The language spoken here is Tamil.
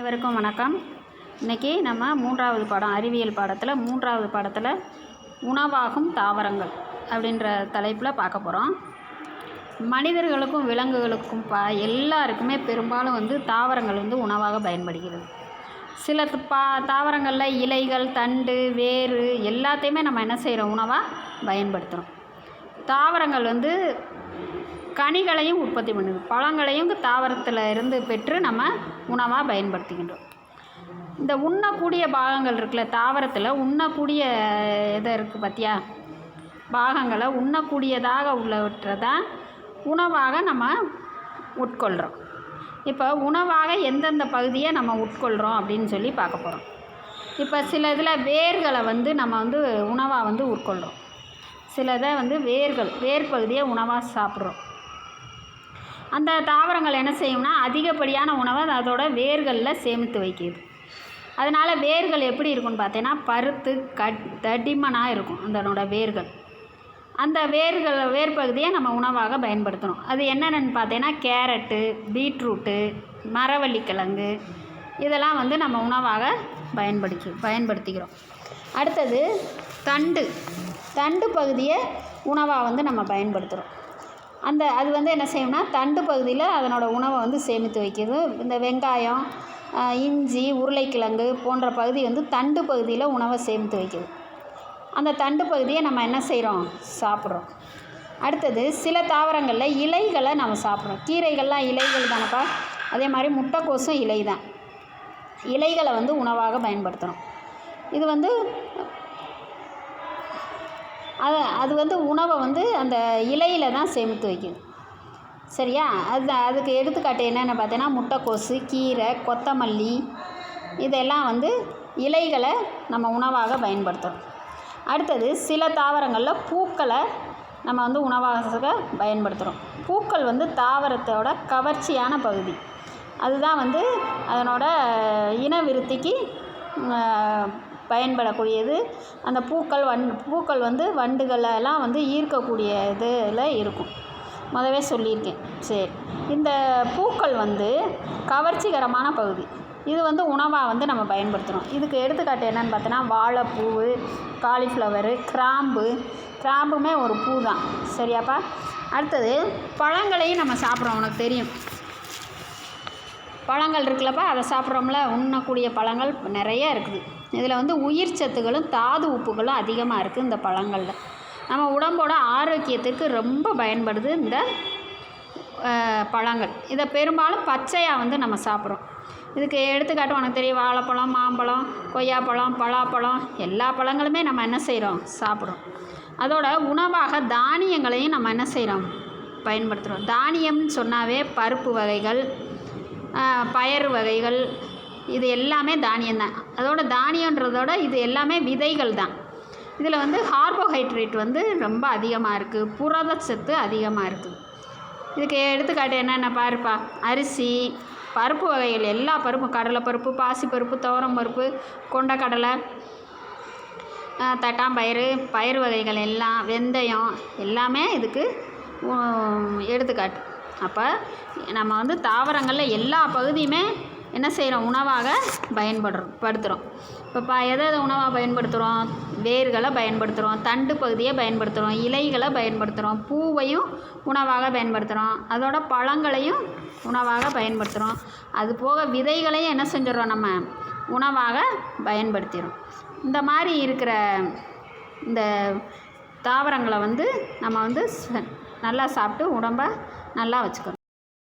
அனைவருக்கும் வணக்கம். இன்றைக்கி நம்ம 3வது பாடம் அறிவியல் பாடத்தில் 3வது பாடத்தில் உணவாகும் தாவரங்கள் அப்படின்ற தலைப்பில் பார்க்க போகிறோம். மனிதர்களுக்கும் விலங்குகளுக்கும் எல்லாருக்குமே பெரும்பாலும் தாவரங்கள் உணவாக பயன்படுகிறது. சில தாவரங்களில் இலைகள், தண்டு, வேறு எல்லாத்தையுமே நம்ம என்ன செய்கிறோம், உணவாக பயன்படுத்துகிறோம். தாவரங்கள் கனிகளையும் உற்பத்தி பண்ணுது, பழங்களையும் தாவரத்தில் இருந்து பெற்று நம்ம உணவாக பயன்படுத்துகின்றோம். இந்த உண்ணக்கூடிய பாகங்கள் இருக்குல்ல, தாவரத்தில் உண்ணக்கூடிய இதை இருக்குது பார்த்தியா, பாகங்களை உண்ணக்கூடியதாக உள்ளவற்றை தான் உணவாக நம்ம உட்கொள்கிறோம். இப்போ உணவாக எந்தெந்த பகுதியை நம்ம உட்கொள்கிறோம் அப்படின்னு சொல்லி பார்க்க போகிறோம். இப்போ சில இதில் வேர்களை நம்ம உணவாக உட்கொள்கிறோம். சில இதை வேர் பகுதியை உணவாக சாப்பிட்றோம். அந்த தாவரங்கள் என்ன செய்யும்னா அதிகப்படியான உணவை அதோட வேர்களில் சேமித்து வைக்கிது. அதனால் வேர்கள் எப்படி இருக்குன்னு பார்த்தீங்கன்னா பருத்து தடிமனாக இருக்கும் அதனோட வேர்கள். அந்த வேர் பகுதியை நம்ம உணவாக பயன்படுத்தணும். அது என்னென்னு பார்த்தீங்கன்னா கேரட்டு, பீட்ரூட்டு, மரவள்ளிக்கிழங்கு இதெல்லாம் நம்ம உணவாக பயன்படுத்திக்கிறோம். அடுத்தது தண்டு பகுதியை உணவாக நம்ம பயன்படுத்துகிறோம். அது என்ன செய்யும்னா தண்டு பகுதியில் அதனோட உணவை சேமித்து வைக்கிது. இந்த வெங்காயம், இஞ்சி, உருளைக்கிழங்கு போன்ற பகுதி தண்டு பகுதியில் உணவை சேமித்து வைக்கிது. அந்த தண்டு பகுதியை நம்ம என்ன செய்கிறோம், சாப்பிட்றோம். அடுத்தது சில தாவரங்களில் இலைகளை நம்ம சாப்பிட்றோம். கீரைகள்லாம் இலைகள் தானப்பா, அதே மாதிரி முட்டைக்கோசும் இலை தான். இலைகளை உணவாக பயன்படுத்துகிறோம். இது அது உணவை அந்த இலையில் தான் சேமித்து வைக்குது. சரியா? அதுக்கு எடுத்துக்காட்டு என்னென்னு பார்த்தீங்கன்னா முட்டைக்கோசு, கீரை, கொத்தமல்லி இதெல்லாம் இலைகளை நம்ம உணவாக பயன்படுத்துகிறோம். அடுத்தது சில தாவரங்களில் பூக்களை நம்ம உணவாக பயன்படுத்துகிறோம். பூக்கள் தாவரத்தோட கவர்ச்சியான பகுதி. அதுதான் அதனோட இனவிருத்திக்கு பயன்படக்கூடியது. அந்த பூக்கள் வண்டுகளெல்லாம் ஈர்க்கக்கூடிய இதில் இருக்கும். முதவே சொல்லியிருக்கேன். சரி, இந்த பூக்கள் கவர்ச்சிகரமான பகுதி. இது உணவாக நம்ம பயன்படுத்துகிறோம். இதுக்கு எடுத்துக்காட்டு என்னென்னு பார்த்தோன்னா வாழைப்பூ, காலிஃப்ளவரு, கிராம்புமே ஒரு பூ தான். சரியாப்பா? அடுத்தது பழங்களையும் நம்ம சாப்பிட்றோம். உனக்கு தெரியும், பழங்கள் இருக்குல்லப்பா, அதை சாப்பிட்றோம்ல. உண்ணக்கூடிய பழங்கள் நிறைய இருக்குது. இதில் உயிர் சத்துக்களும் தாது உப்புகளும் அதிகமாக இருக்குது இந்த பழங்களில். நம்ம உடம்போட ஆரோக்கியத்துக்கு ரொம்ப பயன்படுது இந்த பழங்கள். இதை பெரும்பாலும் பச்சையாக நம்ம சாப்பிட்றோம். இதுக்கு எடுத்துக்காட்டு உனக்கு தெரியும், வாழைப்பழம், மாம்பழம், கொய்யாப்பழம், பலாப்பழம் எல்லா பழங்களுமே நம்ம என்ன செய்கிறோம், சாப்பிட்றோம். அதோட உணவாக தானியங்களையும் நம்ம என்ன செய்கிறோம், பயன்படுத்துகிறோம். தானியம்னு சொன்னாவே பருப்பு வகைகள், பயறு வகைகள், இது எல்லாமே தானியம்தான். அதோட தானியன்றதோட இது எல்லாமே விதைகள் தான். இதில் கார்போஹைட்ரேட் ரொம்ப அதிகமாக இருக்குது, புரதச்சத்து அதிகமாக இருக்குது. இதுக்கு எடுத்துக்காட்டு என்னென்ன பாருப்பா, அரிசி, பருப்பு வகைகள், எல்லா பருப்பும், கடலைப்பருப்பு, பாசிப்பருப்பு, துவரம்பருப்பு, கொண்டக்கடலை, தட்டாம்பயிறு, பயிர் வகைகள் எல்லாம், வெந்தயம் எல்லாமே இதுக்கு எடுத்துக்காட்டு. அப்போ நம்ம தாவரங்களில் எல்லா பகுதியுமே என்ன செய்கிறோம், உணவாக பயன்படுத்துகிறோம். இப்போ எதை உணவாக பயன்படுத்துகிறோம், வேர்களை பயன்படுத்துகிறோம், தண்டு பகுதியை பயன்படுத்துகிறோம், இலைகளை பயன்படுத்துகிறோம், பூவையும் உணவாக பயன்படுத்துகிறோம், அதோட பழங்களையும் உணவாக பயன்படுத்துகிறோம். அது போக விதைகளையும் என்ன செஞ்சிடறோம், நம்ம உணவாக பயன்படுத்திடுறோம். இந்த மாதிரி இருக்கிற இந்த தாவரங்களை நம்ம நல்லா சாப்பிட்டு உடம்பை நல்லா வச்சுக்கணும்.